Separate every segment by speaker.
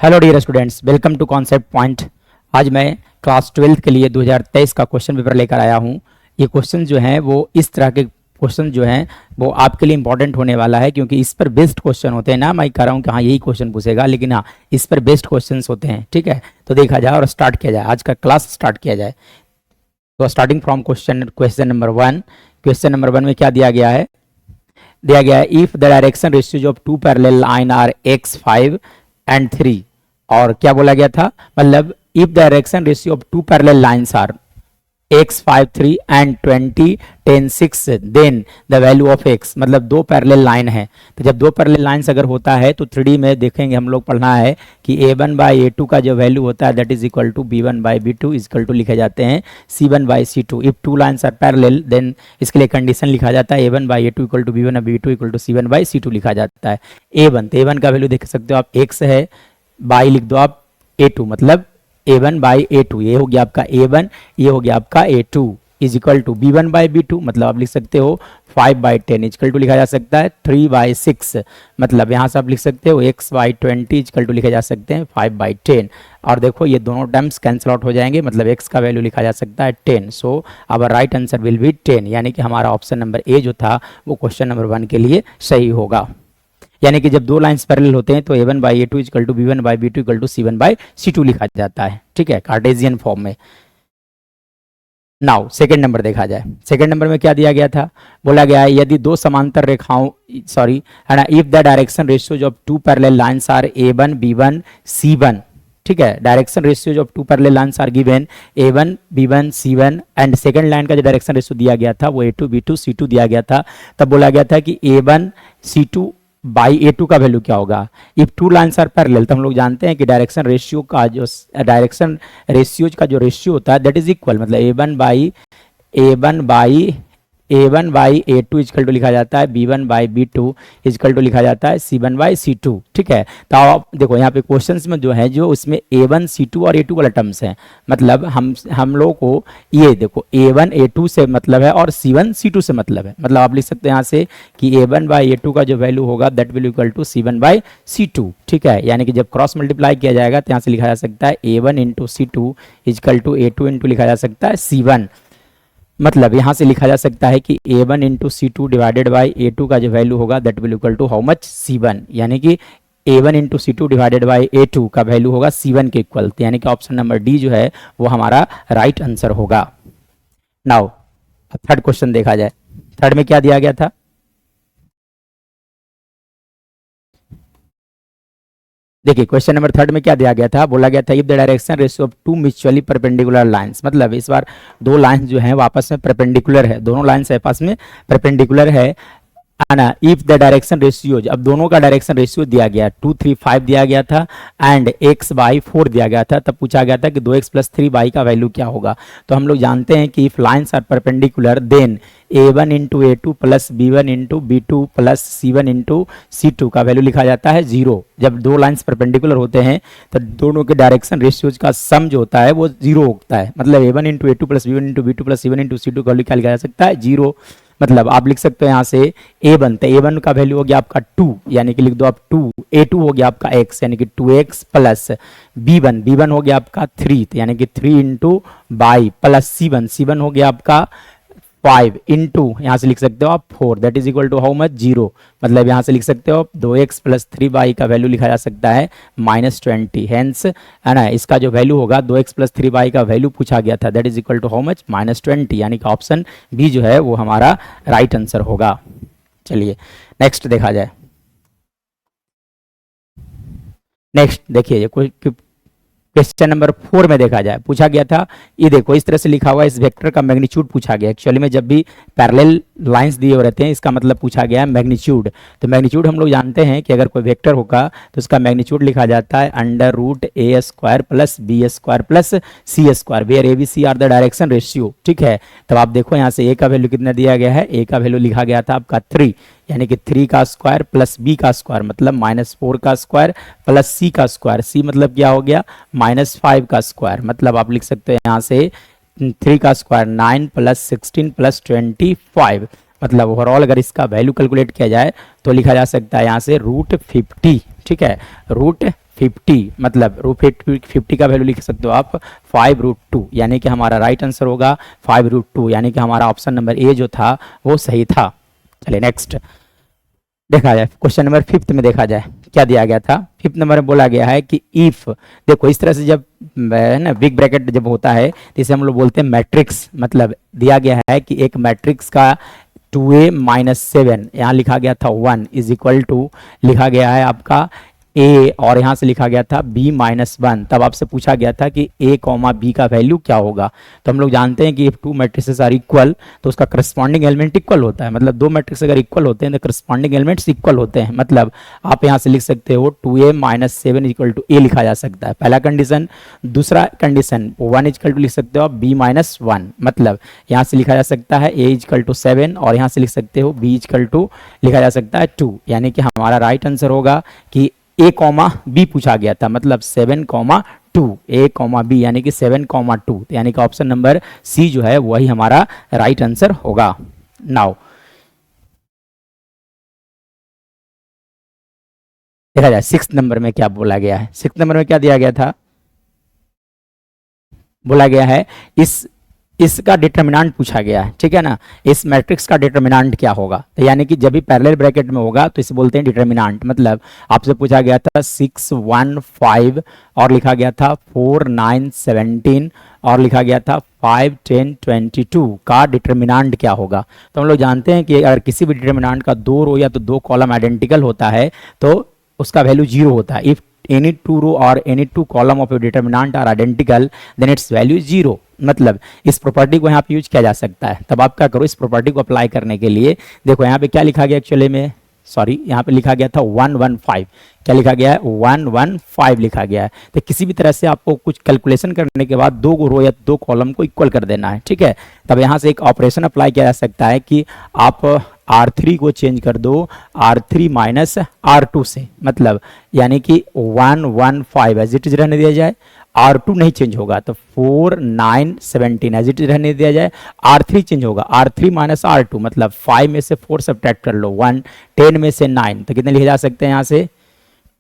Speaker 1: Hello dear students, welcome to concept point. आज मैं class 12 के लिए 2023 का क्वेश्चन पेपर लेकर आया हूँ। ये क्वेश्चन जो है वो इस तरह के क्वेश्चन जो हैं वो आपके लिए इंपॉर्टेंट होने वाला है, क्योंकि इस पर बेस्ड क्वेश्चन होते हैं ना। मैं कह रहा हूँ कि हाँ यही क्वेश्चन पूछेगा, लेकिन हाँ इस पर बेस्ड क्वेश्चन होते हैं। ठीक है, तो देखा जाए और स्टार्ट किया जाए, आज का क्लास स्टार्ट किया जाए। तो starting from question number 1। Question number 1 में क्या दिया गया है? दिया गया है if the direction ratios of two parallel line are x5 and 3। और क्या बोला गया था? मतलब if direction ratio of two parallel lines are x5 3 and 20 10 6 then the value of x। मतलब दो पैरेलल लाइन है, तो जब दो पैरेलल लाइंस अगर होता है तो 3D में देखेंगे हम लोग, पढ़ना है कि a1 बाई a2 का जो वैल्यू होता है that is equal to b1 by b2 equal to लिखे जाते हैं c1 by c2। If two lines are parallel then इसके लिए कंडीशन लिखा जाता है a1 by a2 equal to b1 by b2 equal to c1 by c2 लिखा जाता है। a1 तो a1 का वैल्यू देख सकते हो आप x है, बाई लिख दो आप a2, मतलब a1 बाई a2। ये हो गया आपका a1, ये हो गया आपका a2 is equal to b1 by b2, मतलब आप लिख सकते हो 5 बाई 10 इक्वल टू लिखा जा सकता है 3 बाई 6। मतलब यहाँ से आप लिख सकते हो x बाई 20 इक्वल टू लिखे जा सकते हैं 5 बाई 10। और देखो ये दोनों टर्म्स कैंसिल आउट हो जाएंगे, मतलब x का वैल्यू लिखा जा सकता है 10। So our right answer will be 10, यानी कि हमारा ऑप्शन नंबर ए जो था वो क्वेश्चन नंबर 1 के लिए सही होगा। यानी कि जब दो लाइंस पैरेलल होते हैं तो a1 by a2 equal to b1 by b2 equal to c1 by c2 लिखा जाता है। ठीक है, कार्टेशियन फॉर्म में। नाउ सेकंड नंबर देखा जाए। सेकंड नंबर में क्या दिया गया था? बोला गया है यदि दो समांतर रेखाओं है ना, if the direction ratios of two parallel lines are a1 b1 c1। ठीक है, direction ratios of two parallel lines are given a1 b1 c1 and second line का जो डायरेक्शन रेशियो दिया गया था वो a2 b2 c2 दिया गया था। तब बोला गया था कि a1 c2 बाई a2 का वैल्यू क्या होगा? If two lines are parallel, तो हम लोग जानते हैं कि डायरेक्शन रेशियो का जो डायरेक्शन रेशियोज का जो रेशियो होता है दैट इज इक्वल, मतलब a1 by a2 equal to लिखा जाता है b1 by b2 equal to लिखा जाता है c1 बाई c2। ठीक है, तो आप देखो यहाँ पे क्वेश्चंस में जो है जो उसमें a1 c2 और a2 वाला टर्म्स है, मतलब हम लोगों को ये देखो a1 a2 से मतलब है और c1 c2 से मतलब है। मतलब आप लिख सकते हैं यहाँ से कि a1 बाई a2 का जो वैल्यू होगा that will equal to c1 by c2। ठीक है, यानी कि जब क्रॉस मल्टीप्लाई किया जाएगा तो यहाँ से लिखा जा सकता है a1 into c2 equal to a2 into लिखा जा सकता है c1। मतलब यहाँ से लिखा जा सकता है कि a1 into c2 divided by a2 का जो वैल्यू होगा that will equal to how much c1, यानी कि a1 into c2 divided by a2 का वैल्यू होगा c1 के इक्वल, यानी कि ऑप्शन नंबर डी जो है वो हमारा राइट आंसर होगा। नाउ थर्ड क्वेश्चन देखा जाए। थर्ड में क्या दिया गया था? देखिए क्वेश्चन नंबर थर्ड में क्या दिया गया था? बोला गया था if the direction ratio of two mutually perpendicular lines. मतलब इस बार दो लाइंस जो हैं वो आपस में परपेंडिकुलर है, दोनों लाइंस आपस में परपेंडिकुलर है ना। इफ द डायरेक्शन रेशियो, अब दोनों का डायरेक्शन रेशियो दिया गया 2 3 5 दिया गया था एंड x बाई 4 दिया गया था। तब पूछा गया था कि 2x प्लस 3 बाई का वैल्यू क्या होगा? तो हम लोग जानते हैं कि if lines are perpendicular then a1 into a2 plus b1 into b2 plus c1 into c2 का वैल्यू लिखा जाता है 0। जब दो लाइंस परपेंडिकुलर होते हैं तो दोनों के डायरेक्शन रेशियोज का सम जो होता है वो 0 होता है। मतलब a1 into a2 plus b1 into b2 plus c1 into c2 का वैल्यू क्या लिखा जा सकता है? 0। मतलब आप लिख सकते हो यहाँ से a1, तो a1 का वैल्यू हो गया आपका 2, यानी कि लिख दो आप 2। a2 हो गया आपका x, यानी कि 2x प्लस b1 हो गया आपका 3, तो यानी कि 3 इंटू बाई प्लस c1 हो गया आपका 5 इंटू यहाँ से लिख सकते हो आप 4 that is equal to how much 0। मतलब यहाँ से लिख सकते हो 2x प्लस 3 बाई का वैल्यू लिखा जा सकता है -20। हेंस है ना, इसका जो वैल्यू होगा 2x प्लस 3 बाई का वैल्यू पूछा गया था that is equal to how much -20, यानी कि ऑप्शन बी जो है वो हमारा राइट आंसर होगा। चलिए नेक्स्ट देखा जाए। नेक्स्ट देखिए क्वेश्चन नंबर 4 में देखा जाए, पूछा गया था ये देखो इस तरह से लिखा हुआ इस वेक्टर का मैग्नीट्यूड पूछा गया। एक्चुअली में जब भी पैरेलल लाइंस दिए हुए रहते हैं इसका मतलब पूछा गया है मैग्नीट्यूड। तो मैग्नीट्यूड हम लोग जानते हैं कि अगर कोई वेक्टर होगा तो उसका मैग्नीट्यूड लिखा जाता है under root A square plus B square plus C square, where A B C are the direction ratio. ठीक है, तब आप देखो यहाँ से ए का वैल्यू कितना दिया गया है? ए का वैल्यू लिखा गया था आपका 3, यानी कि 3 का स्क्वायर प्लस b का स्क्वायर मतलब -4 का स्क्वायर प्लस c का स्क्वायर। c मतलब क्या हो गया? -5 का स्क्वायर। मतलब आप लिख सकते हैं यहाँ से 3 का स्क्वायर 9 प्लस 16 प्लस 25। मतलब ओवरऑल अगर इसका वैल्यू कैलकुलेट किया जाए तो लिखा जा सकता है यहाँ से √50। ठीक है, 50, मतलब √50 का वैल्यू लिख सकते हो आप 5√2, यानी कि हमारा राइट आंसर होगा 5√2, यानी कि हमारा ऑप्शन नंबर ए जो था वो सही था। चलिए नेक्स्ट देखा जाए, क्वेश्चन नंबर 5 में देखा जाए क्या दिया गया था। 5 नंबर में बोला गया है कि इफ, देखो इस तरह से जब ना बिग ब्रैकेट जब होता है तो इसे हम लोग बोलते हैं मैट्रिक्स, मतलब दिया गया है कि एक मैट्रिक्स का 2a माइनस 7, यहाँ लिखा गया था 1 इज इक्वल टू लिखा गया है आपका a, और यहाँ से लिखा गया था b माइनस 1। तब आपसे पूछा गया था कि a कॉमा b का वैल्यू क्या होगा। तो हम लोग जानते हैं कि इफ 2 मैट्रिसेस आर इक्वल तो उसका करस्पॉन्डिंग एलिमेंट इक्वल होता है, मतलब 2 मैट्रिक्स अगर इक्वल होते हैं तो करस्पॉन्डिंग एलिमेंट्स इक्वल होते हैं। मतलब आप यहाँ से लिख सकते हो 2a minus 7 equal to a लिखा जा सकता है, पहला कंडीशन। दूसरा कंडीशन 1 इक्वल टू लिख सकते हो आप b माइनस 1, मतलब यहाँ से लिखा जा सकता है a इक्वल टू 7 और यहाँ से लिख सकते हो b इक्वल टू लिखा जा सकता है 2, यानी कि हमारा राइट आंसर होगा कि a कॉमा b पूछा गया था, मतलब 7,2, a कॉमा b यानी कि 7,2, यानी कि ऑप्शन नंबर सी जो है वही हमारा राइट आंसर होगा। नाउ देखा जाए 6 नंबर में क्या बोला गया है। 6 नंबर में क्या दिया गया था, बोला गया है इसका डिटर्मिनेंट पूछा गया है, ठीक है ना। इस मैट्रिक्स का डिटर्मिनेंट क्या होगा, तो यानी कि जब भी पैरेलल ब्रैकेट में होगा तो इसे बोलते हैं डिटर्मिनेंट। मतलब आपसे पूछा गया था 6, 1, 5 और लिखा गया था 4, 9, 17 और लिखा गया था 5, 10, 22 का डिटर्मिनेंट क्या होगा। तो हम लोग जानते हैं कि अगर किसी भी डिटर्मिनेंट का 2 रो या तो 2 कॉलम आइडेंटिकल होता है तो उसका वैल्यू 0 होता है। If any 2 row or any 2 column of your determinant are identical then its value is 0। मतलब इस प्रॉपर्टी को यहाँ पे यूज किया जा सकता है। तब आप क्या करो, इस प्रॉपर्टी को अप्लाई करने के लिए देखो यहाँ पे क्या लिखा गया एक्चुअली में, सॉरी यहाँ पे लिखा गया था 115, क्या लिखा गया है 115 लिखा गया है। तो किसी भी तरह से आपको कुछ कैलकुलेशन करने के बाद 2 रो या 2 कॉलम को इक्वल कर देना है, ठीक है। तब यहाँ से एक ऑपरेशन अप्लाई किया जा सकता है कि आप R3 को चेंज कर दो R3 माइनस R2 से, मतलब यानी कि 115 एज इट इज रहने दिया जाए, R2 नहीं चेंज होगा तो 4, 9, 17 एज इट इज रहने दिया जाए, R3 चेंज होगा R3 माइनस R2, मतलब 5 में से 4 सब्ट्रैक्ट कर लो 1, 10 में से 9 तो कितने लिखे जा सकते हैं, यहाँ से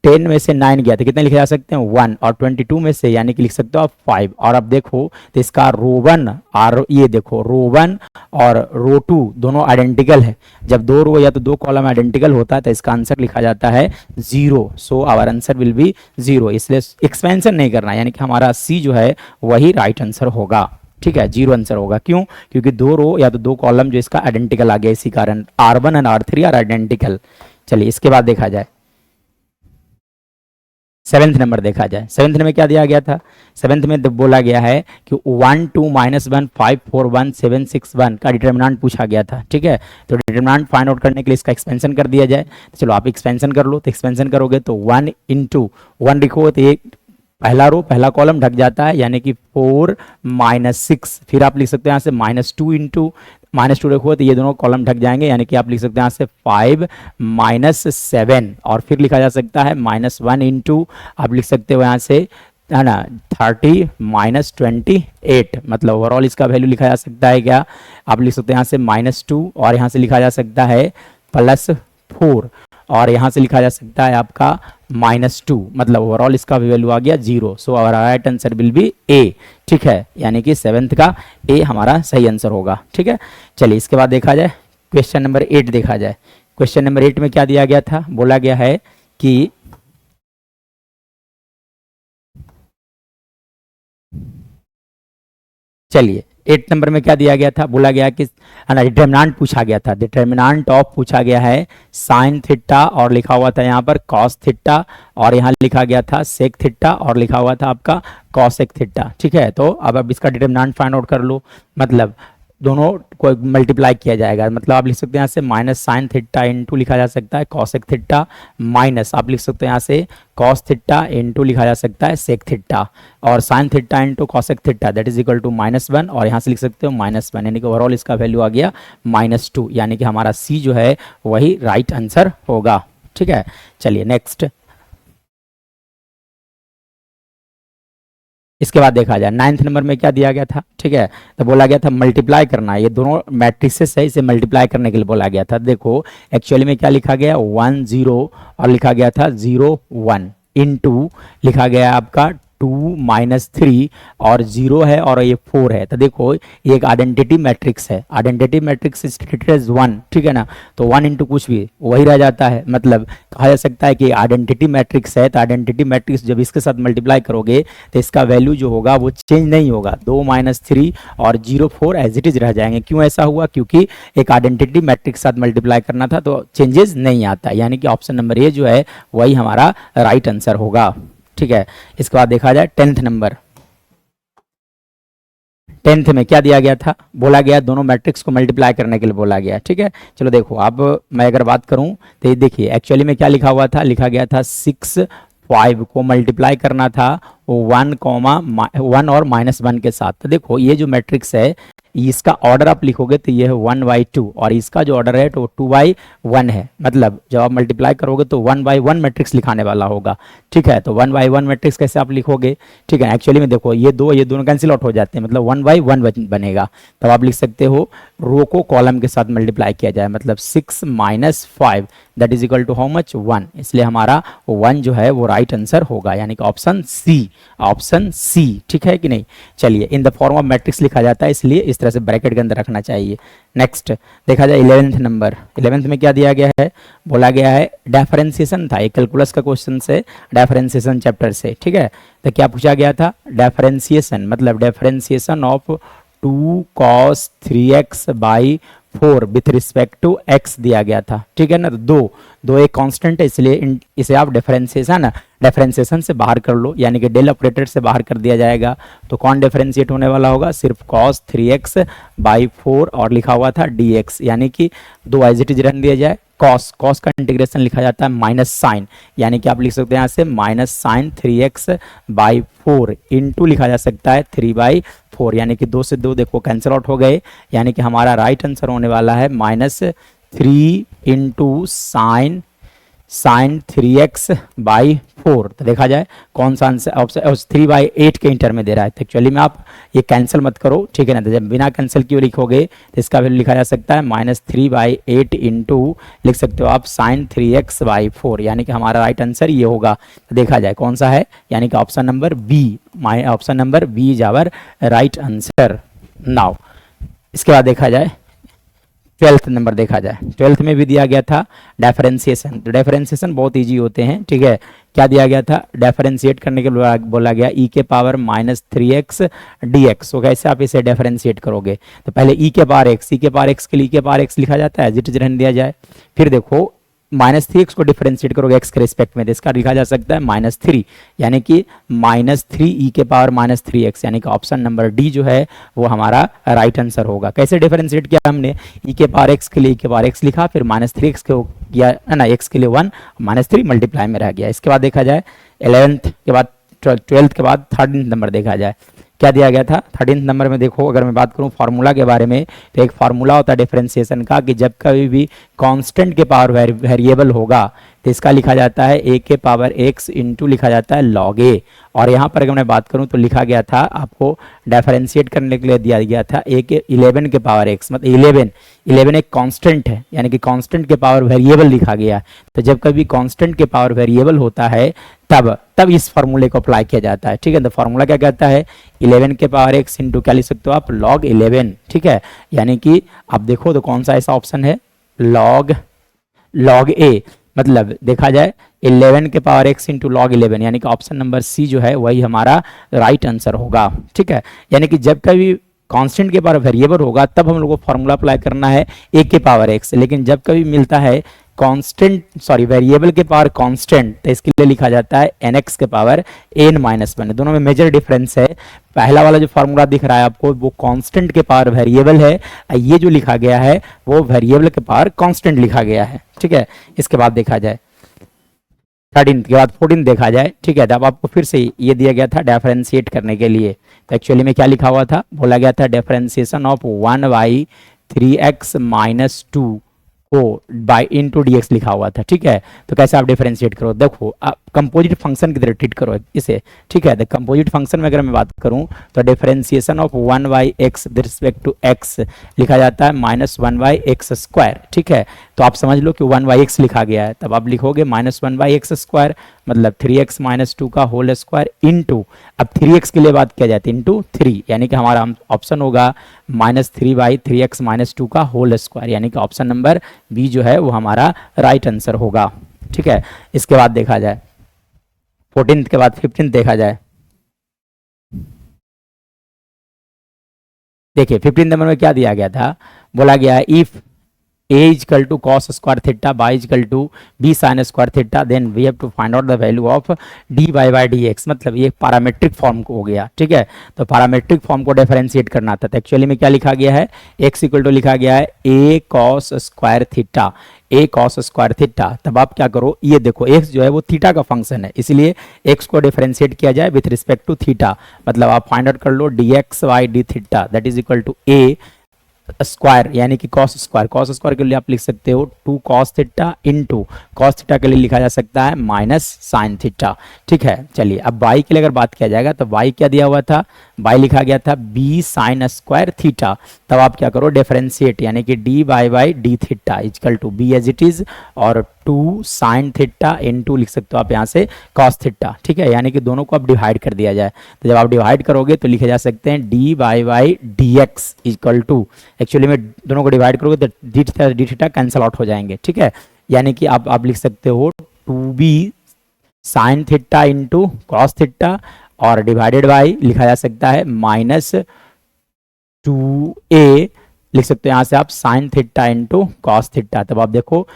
Speaker 1: 10 में से 9 गया तो कितने लिखे जा सकते हैं 1, और 22 में से यानी कि लिख सकते हो आप 5। और अब देखो तो इसका रो 1 और ये देखो रो 1 और रो 2 दोनों आइडेंटिकल है। जब 2 रो या तो 2 कॉलम आइडेंटिकल होता है तो इसका आंसर लिखा जाता है 0। So our answer will be 0, इसलिए एक्सपेंशन नहीं करना, यानी कि हमारा सी जो है वही राइट आंसर होगा, ठीक है। 0 आंसर होगा, क्यों, क्योंकि 2 रो या तो 2 कॉलम जो इसका आइडेंटिकल आ गया, इसी कारण R1 and R3 are identical. चलिए इसके बाद देखा जाए 7th नंबर देखा जाए। 7th में क्या दिया गया था, 7th में बोला गया है कि 1, 2, -1, 5, 4, 1, 7, 6, 1 का डिटर्मिनेंट पूछा गया था, ठीक है। तो डिटर्मिनेंट फाइंड आउट करने के लिए इसका एक्सपेंशन कर दिया जाए। तो चलो आप एक्सपेंशन कर लो, तो एक्सपेंशन करोगे तो 1 × 1 लिखो तो ये पहला रो पहला कॉलम ढक जाता है, यानी कि 4 - 6, फिर आप लिख सकते हैं यहाँ से -2 -2 रखो तो ये दोनों कॉलम ढक जाएंगे, यानी कि आप लिख सकते हैं यहाँ से 5 - 7 और फिर लिखा जा सकता है -1 × आप लिख सकते हो यहाँ से है ना 30 - 28, मतलब ओवरऑल इसका वैल्यू लिखा जा सकता है क्या, आप लिख सकते हैं यहाँ से -2 और यहाँ से लिखा जा सकता है +4 और यहाँ से लिखा जा सकता है आपका -2, मतलब ओवरऑल इसका वैल्यू आ गया 0। So our right answer will be A, ठीक है, यानी कि 7th का ए हमारा सही आंसर होगा, ठीक है। चलिए इसके बाद देखा जाए क्वेश्चन नंबर 8 देखा जाए। क्वेश्चन नंबर 8 में क्या दिया गया था, बोला गया है कि चलिए 8 नंबर में क्या दिया गया था, बोला गया कि डिटर्मिनेंट पूछा गया था, डिटर्मिनेंट ऑफ पूछा गया है साइन थीटा और लिखा हुआ था यहाँ पर कॉस थीटा और यहाँ लिखा गया था सेक थीटा और लिखा हुआ था आपका कॉसेक थीटा, ठीक है। तो अब इसका डिटर्मिनेंट फाइंड आउट कर लो, मतलब दोनों को मल्टीप्लाई किया जाएगा, मतलब आप लिख सकते हैं यहाँ से माइनस साइन थीटा इंटू लिखा जा सकता है कॉसेक थीटा, माइनस आप लिख सकते हैं यहाँ से कॉस थीटा इंटू लिखा जा सकता है सेक थीटा और sine theta into cosec theta that is equal to -1 और यहाँ से लिख सकते हो -1, यानी कि ओवरऑल इसका वैल्यू आ गया -2, यानी कि हमारा सी जो है वही राइट आंसर होगा, ठीक है। चलिए नेक्स्ट इसके बाद देखा जाए 9th नंबर में क्या दिया गया था, ठीक है। तो बोला गया था मल्टीप्लाई करना, ये दोनों मैट्रिसेस है इसे मल्टीप्लाई करने के लिए बोला गया था। देखो एक्चुअली में क्या लिखा गया 1 0 और लिखा गया था 0 1, इनटू लिखा गया है आपका 2 माइनस 3 और 0 है और ये 4 है। तो देखो ये एक आइडेंटिटी मैट्रिक्स है, identity matrix is treated as 1, ठीक है ना। तो 1 इंटू कुछ भी वही रह जाता है, मतलब कहा जा सकता है कि आइडेंटिटी मैट्रिक्स है। तो आइडेंटिटी मैट्रिक्स जब इसके साथ मल्टीप्लाई करोगे तो इसका वैल्यू जो होगा वो चेंज नहीं होगा, 2 माइनस 3 और 0 4 एज इट इज रह जाएंगे। क्यों ऐसा हुआ? क्योंकि एक आइडेंटिटी मैट्रिक्स साथ मल्टीप्लाई करना था तो चेंजेस नहीं आता, यानी कि ऑप्शन नंबर ए जो है वही हमारा राइट आंसर होगा, ठीक है। इसके बाद देखा जाए 10th नंबर। 10th में क्या दिया गया था? बोला गया दोनों मैट्रिक्स को मल्टीप्लाई करने के लिए बोला गया, ठीक है। चलो देखो, अब मैं अगर बात करूं तो ये देखिए एक्चुअली में क्या लिखा हुआ था, लिखा गया था 6 5 को मल्टीप्लाई करना था 1 और -1 के साथ। तो देखो ये जो मैट्रिक्स है इसका ऑर्डर आप लिखोगे तो ये है 1/2 और इसका जो ऑर्डर है तो 2/1 है, मतलब जब आप मल्टीप्लाई करोगे तो 1/1 मैट्रिक्स लिखाने वाला होगा, ठीक है। तो 1/1 मैट्रिक्स कैसे आप लिखोगे, ठीक है। एक्चुअली में देखो ये दोनों कैंसिल आउट हो जाते हैं, मतलब 1/1 बनेगा। तब आप लिख सकते हो रो को कॉलम के साथ मल्टीप्लाई किया जाए, मतलब 6 minus 5 that is equal to how much 1, इसलिए हमारा 1 जो है वो राइट आंसर होगा, यानी कि ऑप्शन सी, ठीक है कि नहीं। चलिए in the form of matrix लिखा जाता है, इसलिए इस तरह से ब्रैकेट के अंदर रखना चाहिए। नेक्स्ट देखा जाए 11th नंबर। 11th में क्या दिया गया है? बोला गया है डिफरेंशिएशन था, एक कैलकुलस का क्वेश्चन से, डिफरेंशिएशन चैप्टर से, ठीक है। तो क्या पूछा गया था? डिफरेंशिएशन मतलब differentiation of 2 cos 3x by 4 with respect to x दिया गया था, ठीक है ना। तो दो एक कांस्टेंट है, इसलिए इसे आप डिफरेंशिएशन से बाहर कर लो, यानी कि डेल ऑपरेटर से बाहर कर दिया जाएगा। तो कौन डिफरेंशिएट होने वाला होगा? सिर्फ cos 3x बाई 4 और लिखा हुआ था dx, यानी कि 2 एज इट इज रन दिया जाए। cos का इंटीग्रेशन लिखा जाता है माइनस साइन, यानी कि आप लिख सकते हैं यहाँ से minus sign 3x by 4 into लिखा जा सकता है 3/4, यानी कि 2 से 2 देखो कैंसिल आउट हो गए, यानी कि हमारा राइट आंसर होने वाला है -3 इंटू साइन 3x बाई 4। तो देखा जाए कौन सा आंसर ऑप्शन 3/8 के इंटर में दे रहा है। तो एक्चुअली में आप ये कैंसिल मत करो, ठीक है ना। तो जब बिना कैंसिल किए लिखोगे तो इसका वैल्यू लिखा जा सकता है -3/8 इंटू लिख सकते हो आप साइन 3x बाई 4, यानी कि हमारा राइट आंसर ये होगा। तो देखा जाए कौन सा है, यानी कि option number B is our right answer. Now इसके बाद देखा जाए 12th नंबर। देखा जाए 12th में भी दिया गया था डिफरेंशिएशन। तो डिफरेंशिएशन बहुत इजी होते हैं, ठीक है। क्या दिया गया था? डिफरेंशिएट करने के लिए बोला गया e के पावर -3x dx। तो कैसे आप इसे डिफरेंशिएट करोगे? तो पहले e के पावर x के लिए e के पावर x लिखा जाता है, एज इट इज रहने दिया जाए। फिर देखो -3x को डिफरेंशिएट करोगे x के रिस्पेक्ट में, तो इसका लिखा जा सकता है -3, यानी कि -3 e के पावर -3x, यानी कि ऑप्शन नंबर डी जो है वो हमारा राइट आंसर होगा। कैसे डिफरेंशिएट किया हमने? e के पावर x के लिए e के पावर x लिखा, फिर -3x को किया ना, x के लिए 1 -3 मल्टीप्लाई में रह गया। इसके बाद देखा जाए 11th के बाद 12th के बाद 13th नंबर देखा जाए क्या दिया गया था। 13th नंबर में देखो, अगर मैं बात करूं फार्मूला के बारे में, तो एक फार्मूला होता है डिफरेंशिएशन का कि जब कभी भी कांस्टेंट के पावर वेरिएबल होगा तो इसका लिखा जाता है a के पावर x इंटू लिखा जाता है log a। और यहाँ पर अगर मैं बात करूँ तो लिखा गया था आपको डिफरेंशिएट करने के लिए दिया गया था a के 11 के पावर x, मतलब 11 एक कांस्टेंट है, यानी कि कांस्टेंट के पावर वेरिएबल लिखा गया। तो जब कभी कांस्टेंट के पावर वेरिएबल होता है तब इस फार्मूले को अप्लाई किया जाता है, ठीक है। तो फार्मूला क्या कहता है? 11 के पावर x इंटू क्या लिख सकते हो आप? log 11, ठीक है। यानी कि आप देखो तो कौन सा ऐसा ऑप्शन है? log a, मतलब देखा जाए 11 के पावर x इंटू log 11, यानी कि ऑप्शन नंबर सी जो है वही हमारा राइट आंसर होगा, ठीक है। यानी कि जब कभी कांस्टेंट के पावर वेरिएबल होगा तब हम लोग को फॉर्मूला अप्लाई करना है a के पावर x, लेकिन जब कभी मिलता है वेरिएबल के पावर कांस्टेंट तो इसके लिए लिखा जाता है nx के पावर n-1। दोनों में मेजर डिफरेंस है। पहला वाला जो फार्मूला दिख रहा है आपको वो कांस्टेंट के पावर वेरिएबल है, ये जो लिखा गया है वो वेरिएबल के पावर कांस्टेंट लिखा गया है, ठीक है। इसके बाद देखा जाए 13 के बाद 14 देखा जाए, ठीक है। तब आपको फिर से ये दिया गया था डिफरेंशिएट करने के लिए। तो एक्चुअली में क्या लिखा हुआ था? बोला गया था डिफरेंशिएशन ऑफ 1/3x - 2 को बाई इंटू dx लिखा हुआ था, ठीक है। तो कैसे आप डिफरेंशिएट करो? देखो आप कंपोजिट फंक्शन की तरह ट्रीट करो इसे, ठीक है। द कंपोजिट फंक्शन में अगर मैं बात करूं तो differentiation of 1/x with respect to x लिखा जाता है -1/x², ठीक है। तो आप समझ लो कि 1/x लिखा गया है, तब आप लिखोगे -1/x², मतलब 3x - 2 का होल स्क्वायर इंटू, अब 3x के लिए बात किया जाती है इंटू 3, यानी कि हमारा ऑप्शन होगा -3/3x - 2 का होल स्क्वायर, यानी कि ऑप्शन नंबर बी जो है वो हमारा राइट आंसर होगा, ठीक है। इसके बाद देखा जाए 14th के बाद 15th देखा जाए। देखिए 15 नंबर में क्या दिया गया था, बोला गया है if a is equal to cos square theta by is equal to B sine square theta then we have to find out the value of D Y by D X, मतलब ये पैरामेट्रिक फॉर्म हो गया, ठीक है। तो पैरामेट्रिक फॉर्म को differentiate करना था, तो एक्चुअली में क्या लिखा गया है, x इक्वल टू लिखा गया है a cos square theta, a cos square theta. तब आप क्या करो, ये देखो x जो है वो थीटा का फंक्शन है, इसलिए x को डिफरेंशिएट किया जाए विथ रिस्पेक्ट टू थीटा, मतलब आप फाइंड आउट कर लो dx by D theta that is equal to a square, यानी कि कॉस स्क्वायर, कॉस स्क्वायर के लिए आप लिख सकते हो 2 cos theta into cos theta के लिए लिखा जा सकता है माइनस साइन थीटा, ठीक है। चलिए अब y के लिए अगर बात किया जाएगा तो y क्या दिया हुआ था, y लिखा गया था b साइन स्क्वायर थीटा, तब आप क्या करो डिफरेंशिएट, यानी कि D Y by D theta is equal to B as it is और 2 साइन थीटा इंटू लिख सकते हो आप यहाँ से कॉस थीटा, ठीक है। यानी कि दोनों को अब डिवाइड कर दिया जाए, तो जब आप डिवाइड करोगे तो लिखे जा सकते हैं D Y by D X is equal to, actually में दोनों को डिवाइड करोगे तो डी थीटा कैंसल आउट हो जाएंगे, ठीक है। यानी कि आप लिख सकते हो 2b sign theta into cos theta और डिवाइडेड बाई लिखा जा सकता है -2a, लिख सकते हो यहाँ से आप sign theta into cos theta, तब आप देखो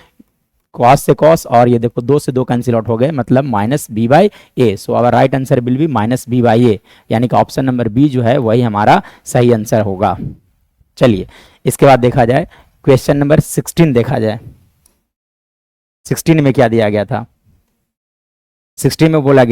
Speaker 1: कॉस से कॉस और ये देखो 2 से 2 कैंसिल आउट हो गए, मतलब -b/a, so our right answer will be -b/a, यानी कि ऑप्शन नंबर बी जो है वही हमारा सही आंसर होगा। चलिए इसके बाद देखा जाए क्वेश्चन नंबर 16 देखा जाए। 16 में क्या दिया गया था, 16 में बोला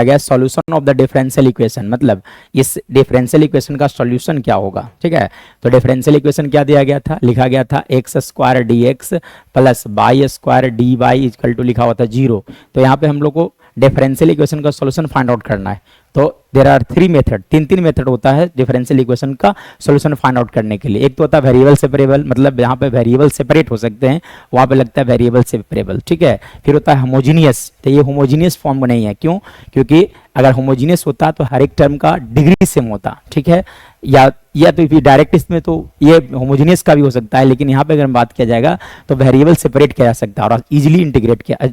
Speaker 1: गया solution of the differential equation, मतलब इस डिफरेंशियल इक्वेशन का सॉल्यूशन क्या होगा, ठीक है। तो डिफरेंशियल इक्वेशन क्या दिया गया था, लिखा गया था x square D X plus Y square D Y is equal to लिखा हुआ था 0। तो यहाँ पे हम लोग को डिफरेंशियल इक्वेशन का सॉल्यूशन फाइंड आउट करना है, तो देयर आर 3 मेथड, तीन मेथड होता है डिफरेंशियल इक्वेशन का सॉल्यूशन फाइंड आउट करने के लिए। एक तो होता है वेरिएबल सेपरेबल, मतलब यहाँ पे वेरिएबल सेपरेट हो सकते हैं, वहाँ पे लगता है वेरिएबल सेपरेबल, ठीक है। फिर होता है होमोजीनियस, तो ये होमोजीनियस फॉर्म नहीं है, क्यों, क्योंकि अगर होमोजीनियस होता तो हर एक टर्म का डिग्री सेम होता, ठीक है। या तो डायरेक्ट इसमें तो ये होमोजीनियस का भी हो सकता है, लेकिन यहाँ पे अगर बात किया जाएगा तो वेरिएबल सेपरेट किया जा सकता है और इजिली इंटीग्रेट किया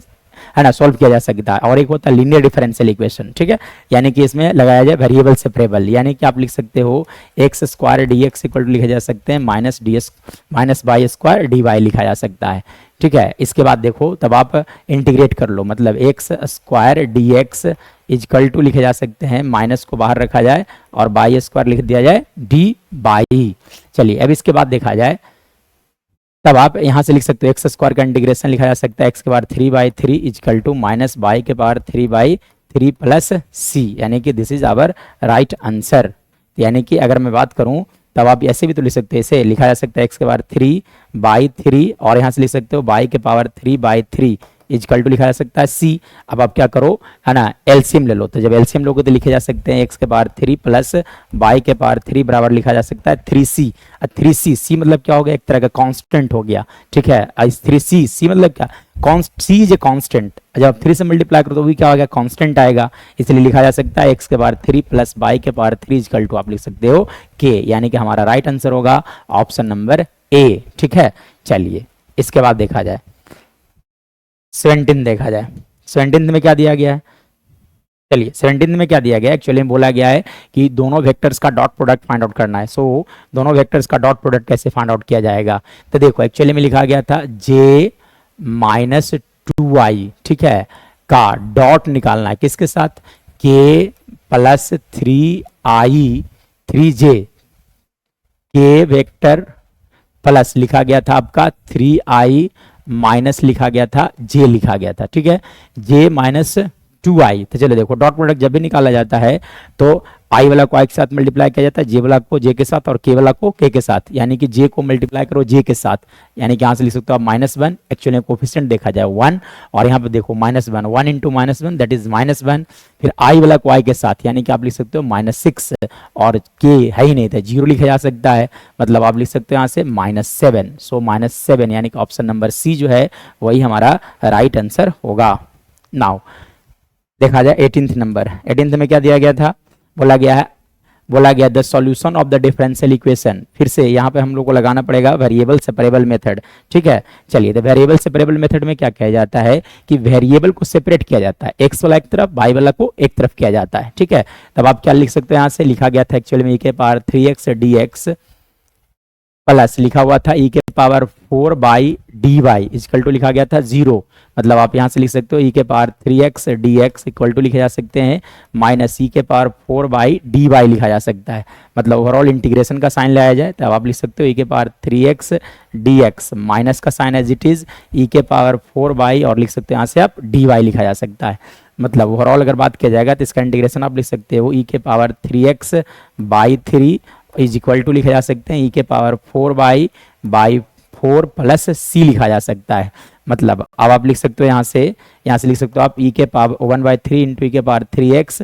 Speaker 1: है ना, सॉल्व किया जा सकता है। और एक होता है लीनियर डिफरेंशियल इक्वेशन, ठीक है, यानी कि इसमें लगाया जाए वेरिएबल सेपरेबल, यानी कि आप लिख सकते हो X square D X equal to लिखे जा सकते हैं minus Y square D Y लिखा जा सकता है, ठीक है। इसके बाद देखो तब आप इंटीग्रेट कर लो, मतलब X square D X is equal to लिखे जा सकते हैं, माइनस को बाहर रखा जाए और बाई स्क्वायर लिख दिया जाए डी बाई। चलिए अब इसके बाद देखा जाए, तब आप यहाँ से लिख सकते हो एक्स स्क्वायर का इंटीग्रेशन लिखा जा सकता है एक्स के power 3/3 is equal to minus Y के पावर 3/3 प्लस सी, यानी कि this is our right answer. यानी कि अगर मैं बात करूँ तब आप ऐसे भी तो लिख सकते हैं, ऐसे लिखा जा सकता है एक्स के पावर 3/3 और यहाँ से लिख सकते हो वाई के पावर 3/3 इजकल टू लिखा जा सकता है सी। अब आप क्या करो, है ना, एलसीएम ले लो, तो जब एलसीएम लोगे तो लिखे जा सकते हैं एक्स के पावर 3 प्लस वाई के पावर 3 बराबर लिखा जा सकता है 3c। 3c मतलब क्या हो गया, एक तरह का कांस्टेंट हो गया, ठीक है। 3c मतलब क्या, सी इज ए कांस्टेंट, जब आप 3 से मल्टीप्लाई करो तो भी क्या हो गया, कांस्टेंट आएगा, इसलिए लिखा जा सकता है एक्स के पावर 3 प्लस वाई के पावर 3 इजकल टू आप लिख सकते हो के, यानी कि हमारा राइट आंसर होगा ऑप्शन नंबर ए, ठीक है। चलिए इसके बाद देखा जाए 17 देखा जाए। 17 में क्या दिया गया है, चलिए 17 में क्या दिया गया है, एक्चुअली बोला गया है कि दोनों वेक्टर्स का डॉट प्रोडक्ट फाइंड आउट करना है। सो दोनों वेक्टर्स का डॉट प्रोडक्ट कैसे फाइंड आउट किया जाएगा, तो देखो एक्चुअली में लिखा गया था j माइनस 2i, ठीक है, का डॉट निकालना है किसके साथ, k plus 3i 3j, k vector plus लिखा गया था आपका 3i माइनस लिखा गया था j लिखा गया था, ठीक है, j माइनस 2i। तो चलो देखो डॉट प्रोडक्ट जब भी निकाला जाता है तो आई वाला को आई के साथ मल्टीप्लाई किया जाता है, जे वाला को जे के साथ और के वाला को के के साथ, यानी कि जे को मल्टीप्लाई करो जे के साथ, यानी कि यहाँ से लिख सकते हो आप -1, एक्चुअली कोफिशिएंट देखा जाए 1, और यहाँ पे देखो -1, 1 इंटू -1 दैट इज -1, फिर आई वाला को आई के साथ, यानी कि आप लिख सकते हो -6, और के है ही नहीं था, 0 लिखा जा सकता है, मतलब आप लिख सकते हो यहाँ से -7, सो -7 यानी कि ऑप्शन नंबर सी जो है वही हमारा राइट आंसर होगा। नाउ देखा जाए 18th नंबर, 18th में क्या दिया गया था, बोला गया the solution of the differential equation. फिर से यहाँ पे हम लोग को लगाना पड़ेगा वेरिएबल सेपरेबल मेथड, ठीक है। चलिए, तो वेरिएबल सेपरेबल मेथड में क्या किया जाता है कि वेरिएबल को सेपरेट किया जाता है, एक्स वाला एक तरफ, वाई वाला को एक तरफ किया जाता है, ठीक है। तब आप क्या लिख सकते हो, यहाँ से लिखा गया था एक्चुअली में e के पावर 3x dx प्लस लिखा हुआ था e के power 4 by D Y equal to लिखा गया था 0, मतलब आप यहाँ से लिख सकते हो e के power 3x dx equal to लिखे जा सकते हैं माइनस e के पावर 4 बाई डी वाई लिखा जा सकता है, मतलब ओवरऑल इंटीग्रेशन का साइन लाया जाए तब आप लिख सकते हो e के पावर 3x dx माइनस का sine as it is e के पावर 4 बाई और लिख सकते हो यहाँ से आप डी वाई लिखा जा सकता है, मतलब ओवरऑल अगर बात किया जाएगा तो इसका इंटीग्रेशन आप लिख सकते हो e के power 3x by 3 is equal to लिखा जा सकते हैं e के पावर 4 बाई 4 प्लस c लिखा जा सकता है, मतलब अब आप लिख सकते हो यहाँ से लिख सकते हो आप e के पावर 1/3 इंटू e के पावर 3x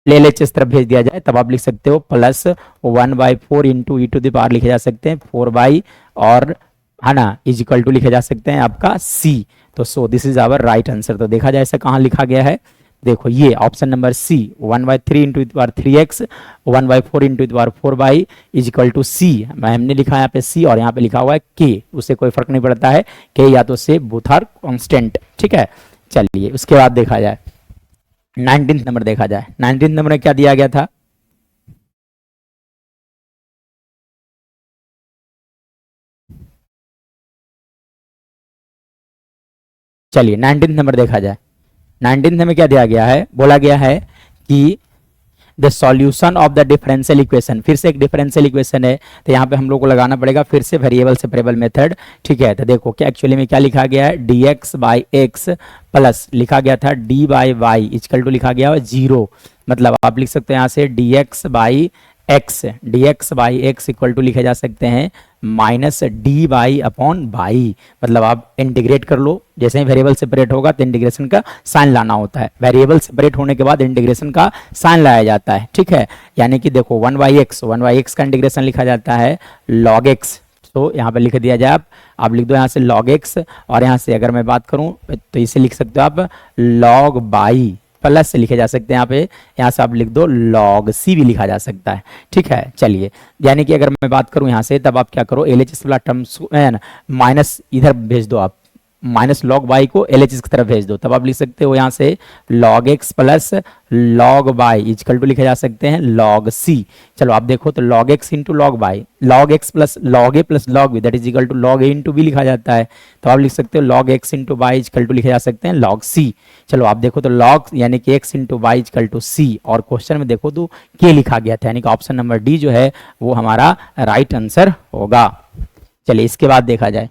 Speaker 1: ले इस तरफ भेज दिया जाए तब आप लिख सकते हो plus 1/4 into E to the power लिखे जा सकते हैं 4 बाई और है ना इज इक्वल टू लिखे जा सकते हैं आपका c, तो so this is our right answer. तो देखा जाए ऐसा कहाँ लिखा गया है, देखो ये option number C 1/3 into e power 3x 1/4 into e power 4 by is equal to C, हमने लिखा है यहाँ पे सी और यहाँ पे लिखा हुआ है के, उससे कोई फर्क नहीं पड़ता है, के या तो से बोथ आर कांस्टेंट, ठीक है। चलिए उसके बाद देखा जाए 19th नंबर, देखा जाए 19th नंबर में क्या दिया गया था, चलिए 19th नंबर देखा जाए। 19th में क्या दिया गया है, बोला गया है कि the solution of the differential equation, फिर से एक डिफरेंशियल इक्वेशन है तो यहाँ पे हम लोग को लगाना पड़ेगा फिर से वेरिएबल सेपरेबल मेथड, ठीक है। तो देखो क्या एक्चुअली में क्या लिखा गया है, dx बाई एक्स प्लस लिखा गया था d by Y equal to लिखा गया है 0, मतलब आप लिख सकते हैं यहाँ से dx by X equal to लिखे जा सकते हैं minus D Y upon Y, मतलब आप इंटीग्रेट कर लो, जैसे ही वेरिएबल सेपरेट होगा तो इंटीग्रेशन का साइन लाना होता है, वेरिएबल सेपरेट होने के बाद इंटीग्रेशन का साइन लाया जाता है, ठीक है। यानी कि देखो 1/x का इंटीग्रेशन लिखा जाता है log x, तो यहाँ पे लिख दिया जाए आप लिख दो यहाँ से log x, और यहाँ से अगर मैं बात करूँ तो इसे लिख सकते हो आप log बाई प्लस से लिखे जा सकते हैं, यहाँ से आप लिख दो log c भी लिखा जा सकता है, ठीक है। चलिए यानी कि अगर मैं बात करूं यहाँ से तब आप क्या करो LHS वाला टर्म्स माइनस इधर भेज दो, आप माइनस log y को LHS की तरफ भेज दो, तब आप लिख सकते हो यहाँ से log x plus log y equal to लिखे जा सकते हैं log c। चलो आप देखो तो log x into log y, log x plus log a plus log b that is equal to log a into b लिखा जाता है, तो आप लिख सकते हो log x into y equal to लिखे जा सकते हैं log c। चलो आप देखो तो log यानी कि x into y equal to c, और क्वेश्चन में देखो तो k लिखा गया था, यानी कि ऑप्शन नंबर डी जो है वो हमारा राइट आंसर होगा। चलिए इसके बाद देखा जाए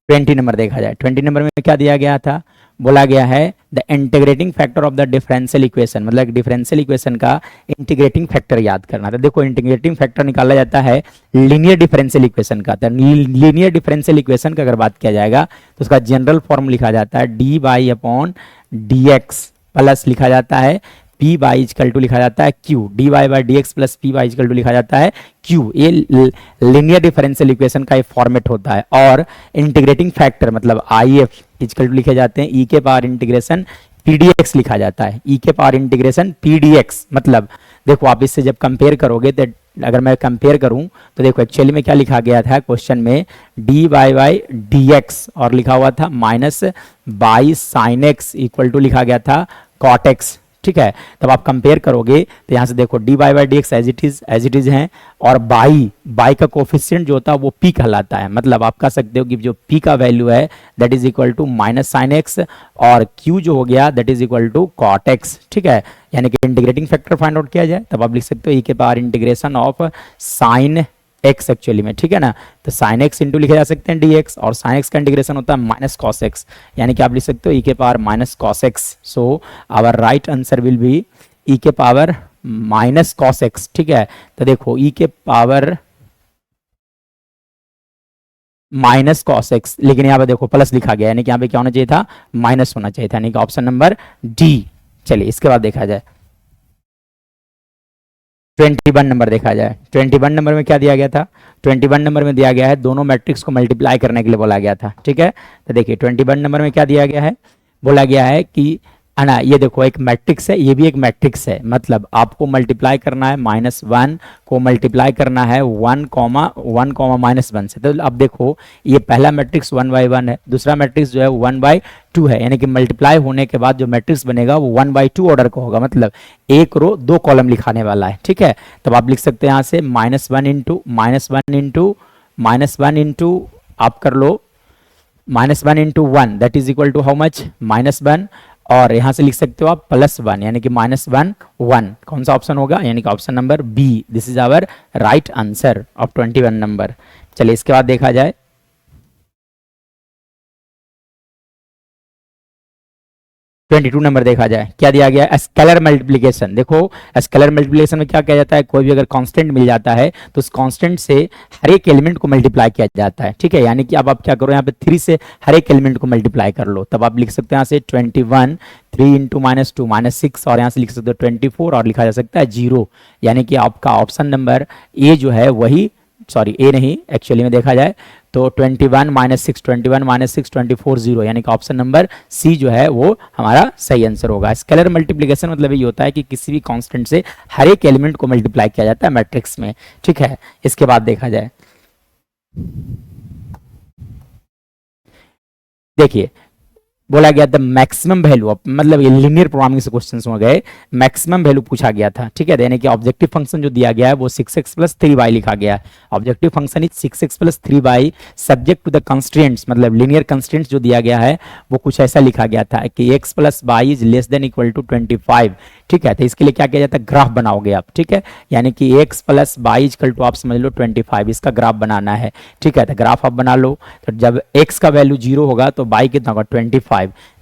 Speaker 1: 20 नंबर, देखा जाए 20 नंबर में क्या दिया गया था, बोला गया है the integrating factor of the differential equation, मतलब डिफरेंशियल इक्वेशन का इंटीग्रेटिंग फैक्टर याद करना था। देखो इंटीग्रेटिंग फैक्टर निकाला जाता है लीनियर डिफरेंशियल इक्वेशन का, तो लीनियर डिफरेंशियल इक्वेशन का अगर बात किया जाएगा तो उसका जनरल फॉर्म लिखा जाता है D Y upon D X plus लिखा जाता है पी वाई इक्वल टू लिखा जाता है Q, D Y by D X plus P Y equal to लिखा जाता है क्यू, ये लीनियर डिफरेंशियल इक्वेशन का एक फॉर्मेट होता है। और इंटीग्रेटिंग फैक्टर मतलब आई एफ इक्वल टू लिखे जाते हैं ई के पावर इंटीग्रेशन पीडीएक्स लिखा जाता है, ई के पावर इंटीग्रेशन पीडीएक्स, मतलब देखो आप इससे जब कंपेयर करोगे तो अगर मैं कंपेयर करूं तो देखो एक्चुअली में क्या लिखा गया था क्वेश्चन में D Y by D X और लिखा हुआ था minus by sine X equal to लिखा गया था कॉट एक्स, ठीक है। तब आप कंपेयर करोगे तो यहाँ से देखो D Y by D X as it is है, और बाई का कोफिशिएंट जो होता है वो पी कहलाता है, मतलब आप कह सकते हो कि जो पी का वैल्यू है that is equal to minus sine X और क्यू जो हो गया that is equal to cot X, ठीक है। यानी कि इंटीग्रेटिंग फैक्टर फाइंड आउट किया जाए तब आप लिख सकते हो ई के power integration of sine x actually में, ठीक है ना, तो साइन एक्स इंटू लिखे जा सकते हैं डी एक्स, और साइन एक्स का इंटीग्रेशन होता है माइनस कॉस एक्स, यानी कि आप लिख सकते हो ई के power minus cos X. So our right answer will be E के पावर माइनस कॉस एक्स, ठीक है। तो देखो ई के पावर माइनस कॉस एक्स, लेकिन यहाँ पे देखो प्लस लिखा गया, यानी कि यहाँ पे क्या होना चाहिए था, माइनस होना चाहिए था, यानी कि ऑप्शन नंबर डी। चलिए इसके बाद देखा जाए 21 नंबर देखा जाए। 21 नंबर में क्या दिया गया था, 21 नंबर में दिया गया है दोनों मैट्रिक्स को मल्टीप्लाई करने के लिए बोला गया था, ठीक है। तो देखिए 21 नंबर में क्या दिया गया है, बोला गया है कि है ना, ये देखो एक मैट्रिक्स है, ये भी एक मैट्रिक्स है, मतलब आपको मल्टीप्लाई करना है -1 को मल्टीप्लाई करना है 1 कॉमा -1 से। तो अब देखो ये पहला मैट्रिक्स 1/1 है, दूसरा मैट्रिक्स जो है 1/2 है, यानी कि मल्टीप्लाई होने के बाद जो मैट्रिक्स बनेगा वो 1/2 ऑर्डर का होगा, मतलब एक रो 2 कॉलम लिखाने वाला है, ठीक है। तब आप लिख सकते हैं यहाँ से -1 इंटू आप कर लो -1 into 1 that is equal to how much, -1, और यहां से लिख सकते हो आप +1, यानी कि -1 1। कौन सा ऑप्शन होगा, यानी कि option number B, this is our right answer of 21 number. चलिए इसके बाद देखा जाए 22 नंबर देखा जाए, क्या दिया गया है, स्केलर मल्टीप्लिकेशन। देखो स्केलर मल्टीप्लिकेशन में क्या किया जाता है, कोई भी अगर कांस्टेंट मिल जाता है तो उस कांस्टेंट से हर एक एलिमेंट को मल्टीप्लाई किया जाता है, ठीक है। यानी कि अब आप क्या करो, यहाँ पे 3 से हर एक एलिमेंट को मल्टीप्लाई कर लो, तब आप लिख सकते हैं यहाँ से 21 3 इंटू -2 -6, और यहाँ से लिख सकते हो 24, और लिखा जा सकता है 0, यानी कि आपका ऑप्शन नंबर ए जो है वही, सॉरी ए नहीं, एक्चुअली में देखा जाए तो 21 -6 24 0, यानी कि ऑप्शन नंबर सी जो है वो हमारा सही आंसर होगा। स्केलर मल्टीप्लिकेशन मतलब ये होता है कि किसी भी कांस्टेंट से हर एक एलिमेंट को मल्टीप्लाई किया जाता है मैट्रिक्स में, ठीक है। इसके बाद देखा जाए देखिए बोला गया था मैक्सिमम वैल्यू, मतलब ये लीनियर प्रोग्रामिंग से क्वेश्चंस हो गए, मैक्सिमम वैल्यू पूछा गया था, ठीक है। यानी कि ऑब्जेक्टिव फंक्शन जो दिया गया है वो 6x + 3y लिखा गया है। Objective function is 6x + 3y subject to the constraints, मतलब लीनियर कंस्ट्रेंट्स जो दिया गया है वो कुछ ऐसा लिखा गया था कि x + y is less than equal to 25, ठीक है। तो इसके लिए क्या किया जाता है, ग्राफ बनाओगे आप, ठीक है, यानी कि x + y इक्वल टू आप समझ लो 25, इसका ग्राफ बनाना है, ठीक है। तो ग्राफ आप बना लो, तो जब x का वैल्यू 0 होगा तो y कितना होगा 25,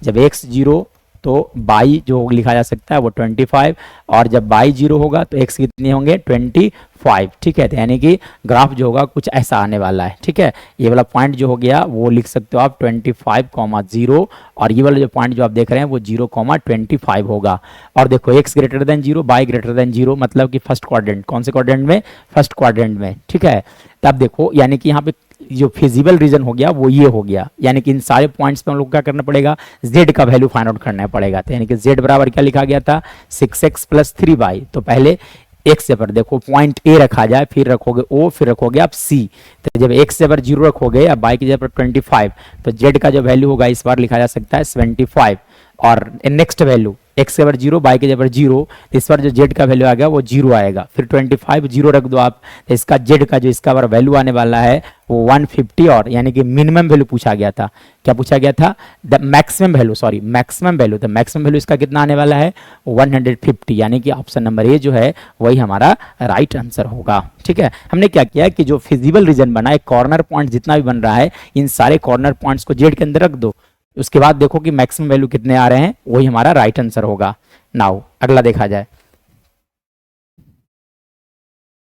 Speaker 1: जब x 0 तो y जो लिखा जा सकता है वो 25, और जब y 0 होगा तो x कितने होंगे 25, ठीक है। तो यानी कि ग्राफ जो होगा कुछ ऐसा आने वाला है, ठीक है। ये वाला पॉइंट जो हो गया वो लिख सकते हो आप 25,0, और ये वाला जो पॉइंट जो आप देख रहे हैं वो 0,25 होगा। और देखो x greater than 0 y greater than 0, मतलब कि फर्स्ट क्वाड्रेंट, कौन से क्वाड्रेंट में, फर्स्ट क्वाड्रेंट में, ठीक है। तब देखो यानी कि यहाँ पे जो फिजिबल रीजन हो गया वो ये हो गया, यानी कि इन सारे पॉइंट्स पे हम लोग क्या करना पड़ेगा, z का वैल्यू फाइंड आउट करना पड़ेगा। तो यानी कि z बराबर क्या लिखा गया था 6x + 3y, तो पहले x से पर देखो पॉइंट a रखा जाए, फिर रखोगे o, फिर रखोगे आप c। तो जब x से पर 0 रखोगे या y की जगह पर 25, तो z का जो वैल्यू होगा इस बार लिखा जा सकता है 75, और नेक्स्ट वैल्यू x के पर 0 y के जगह 0, इस बार जो z का वैल्यू आ गया वो 0 आएगा, फिर 25 0 रख दो आप, तो इसका z का जो इसका बार वैल्यू आने वाला है वो 150, और यानी कि मिनिमम वैल्यू पूछा गया था, क्या पूछा गया था, the maximum value, sorry maximum value, तो मैक्सिमम वैल्यू इसका कितना आने वाला है 150, यानी कि ऑप्शन नंबर ए जो है वही हमारा राइट आंसर होगा, ठीक है। हमने क्या किया कि जो फिजिबल रीजन बना है, कॉर्नर पॉइंट जितना भी बन रहा है, इन सारे कॉर्नर पॉइंट्स को जेड के अंदर रख दो, उसके बाद देखो कि मैक्सिमम वैल्यू कितने आ रहे हैं, वही हमारा राइट आंसर होगा। नाउ अगला देखा जाए,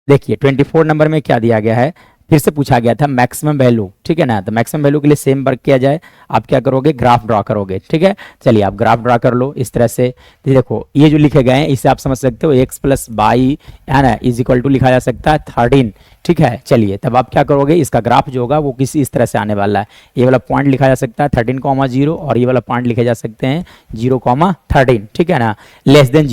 Speaker 1: देखिए 24 नंबर में क्या दिया गया है, फिर से पूछा गया था मैक्सिमम वैल्यू, ठीक है ना। तो मैक्सिमम वैल्यू के लिए सेम वर्क किया जाए, आप क्या करोगे, ग्राफ ड्रॉ करोगे, ठीक है। चलिए आप ग्राफ ड्रॉ कर लो इस तरह से, देखो ये जो लिखे गए हैं इसे आप समझ सकते हो x + y है ना इज इक्वल टू लिखा जा सकता है 13, ठीक है। चलिए तब आप क्या करोगे, इसका ग्राफ जो होगा वो किसी इस तरह से आने वाला है, ये वाला पॉइंट लिखा जा सकता है 13,0, और ये वाला पॉइंट लिखे जा सकते हैं 0,13, ठीक है ना। लेस देन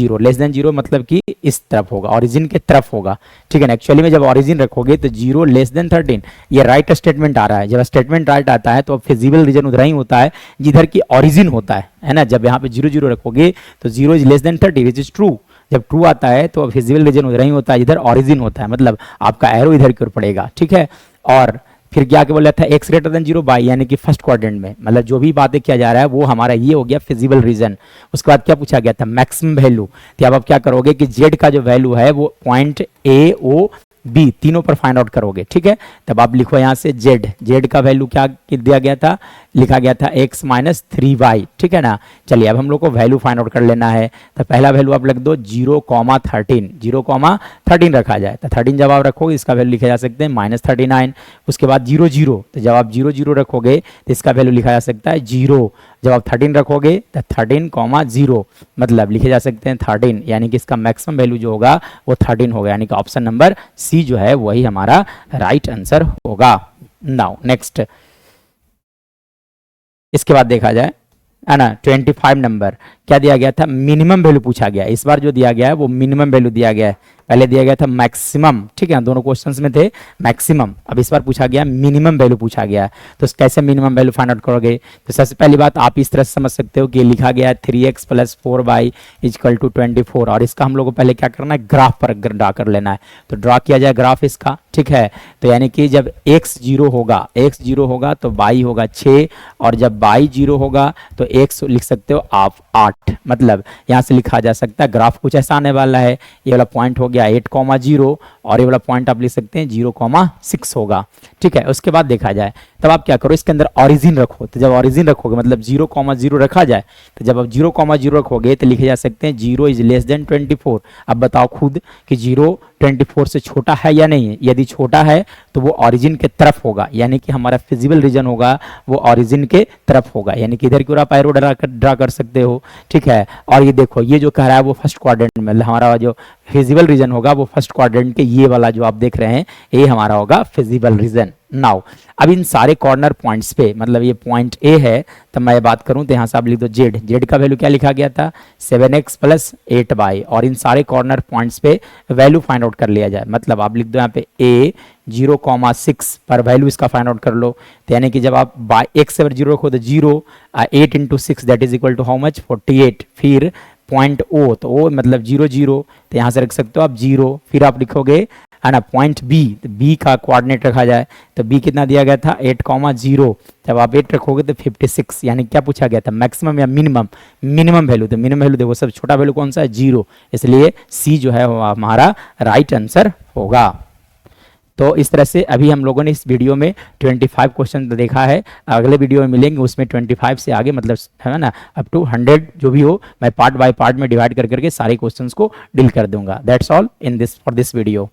Speaker 1: जीरो मतलब कि इस तरफ होगा, ऑरिजिन के तरफ होगा, ठीक है ना। एक्चुअली में जब ऑरिजिन रखोगे तो 0 लेस देन 13, ये राइट स्टेटमेंट आ रहा है। जब स्टेटमेंट राइट आता है तो फिजिबल रीजन उधर ही होता है जिधर की ऑरिजिन होता है ना। जब यहाँ पे 0 0 रखोगे तो 0 is less then 30 which is true, जब ट्रू आता है तो फिजिबल रीजन उधर ही होता है जिधर ऑरिजिन होता है, मतलब आपका एरो इधर की ओर पड़ेगा, ठीक है। और फिर क्या बोल रहा था x ग्रेटर देन 0 बाई, यानी कि फर्स्ट क्वाड्रेंट में, मतलब जो भी बातें किया जा रहा है वो हमारा ये हो गया फिजिबल रीजन। उसके बाद क्या पूछा गया था, मैक्सिमम वैल्यू, तो अब आप क्या करोगे कि z का जो वैल्यू है वो पॉइंट a o बी, तीनों पर फाइंड आउट करोगे, ठीक है। तब आप लिखो यहाँ से जेड का वैल्यू क्या दिया गया था, लिखा गया था x माइनस 3y, ठीक है ना। चलिए अब हम लोग को वैल्यू फाइंड आउट कर लेना है। तो पहला वैल्यू आप लिख दो 0,13, 0,13 रखा जाए तो 13 जब आप रखोगे इसका वैल्यू लिखा जा सकते हैं -39। उसके बाद 0 0, तो जब आप 0 0 रखोगे तो इसका वैल्यू लिखा जा सकता है 0। जब आप 13 रखोगे तो 13,0 मतलब लिखे जा सकते हैं 13, यानी कि इसका मैक्सिमम वैल्यू जो होगा वो 13 होगा, यानी कि ऑप्शन नंबर सी जो है वही हमारा राइट आंसर होगा। नाउ नेक्स्ट, इसके बाद देखा जाए है ना 25 नंबर क्या दिया गया था, मिनिमम वैल्यू पूछा गया। इस बार जो दिया गया है वो मिनिमम वैल्यू दिया गया है, पहले दिया गया था मैक्सिमम, ठीक है, दोनों क्वेश्चंस में थे मैक्सिमम, अब इस बार पूछा गया मिनिमम वैल्यू पूछा गया है। तो कैसे मिनिमम वैल्यू फाइंड आउट करोगे, तो सबसे पहली बात आप इस तरह से समझ सकते हो कि लिखा गया है 3x + 4y = 24, और इसका हम लोग को पहले क्या करना है, ग्राफ पर ड्रा कर लेना है। तो ड्रा किया जाए ग्राफ इसका, ठीक है। तो यानी कि जब x 0 होगा तो y होगा 6, और जब y 0 होगा तो x लिख सकते हो आप 8, मतलब यहाँ से लिखा जा सकता है ग्राफ कुछ ऐसा आने वाला है। ये वाला पॉइंट हो गया 8,0 और ये वाला पॉइंट आप लिख सकते हैं 0,6 होगा, ठीक है। उसके बाद देखा जाए तब आप क्या करो, इसके अंदर ऑरिजिन रखो। तो जब ऑरिजिन रखोगे मतलब 0,0 रखा जाए, तो जब आप 0,0 रखोगे तो लिखे जा सकते हैं 0 > 24। अब बताओ खुद कि 0 24 से छोटा है या नहीं है। यदि छोटा है तो वो ऑरिजिन के तरफ होगा, यानी कि हमारा फिजिबल रीजन होगा वो ऑरिजिन के तरफ होगा, यानी कि इधर की ओर आप एरो ड्रा कर सकते हो, ठीक है। और ये देखो ये जो कह रहा है वो फर्स्ट क्वाड्रेंट में, हमारा जो फिजिबल रीजन होगा वो फर्स्ट क्वाड्रेंट के, ये वाला जो आप देख रहे हैं ये हमारा होगा फिजिबल रीजन। नाउ अब इन सारे कॉर्नर पॉइंट्स पे, मतलब ये पॉइंट ए है, तो मैं बात करूं तो यहाँ से आप लिख दो जेड का वैल्यू क्या लिखा गया था 7x + 8y, और इन सारे कॉर्नर पॉइंट्स पे वैल्यू फाइंड आउट कर लिया जाए। मतलब आप लिख दो यहाँ पे a 0,6 पर वैल्यू इसका फाइंड आउट कर लो। तो यानी कि जब आप x से 0 रखो तो 0, 8 × 6 that is equal to how much 48, फिर पॉइंट ओ, तो ओ मतलब 0 0, तो यहाँ से रख सकते हो आप 0, फिर आप लिखोगे है ना पॉइंट बी, तो बी का कोऑर्डिनेट रखा जाए तो बी कितना दिया गया था 8,0, जब आप 8 रखोगे तो 56, यानी क्या पूछा गया था मैक्सिमम या मिनिमम वैल्यू। तो मिनिमम वैल्यू देखो सब छोटा वैल्यू कौन सा है 0, इसलिए सी जो है वो हमारा राइट आंसर होगा। तो इस तरह से अभी हम लोगों ने इस वीडियो में 25 क्वेश्चन देखा है, अगले वीडियो में मिलेंगे उसमें 25 से आगे, मतलब है ना अप टू 100 जो भी हो, मैं पार्ट बाय पार्ट में डिवाइड कर करके सारे क्वेश्चंस को डील कर दूंगा। That's all in this for this video.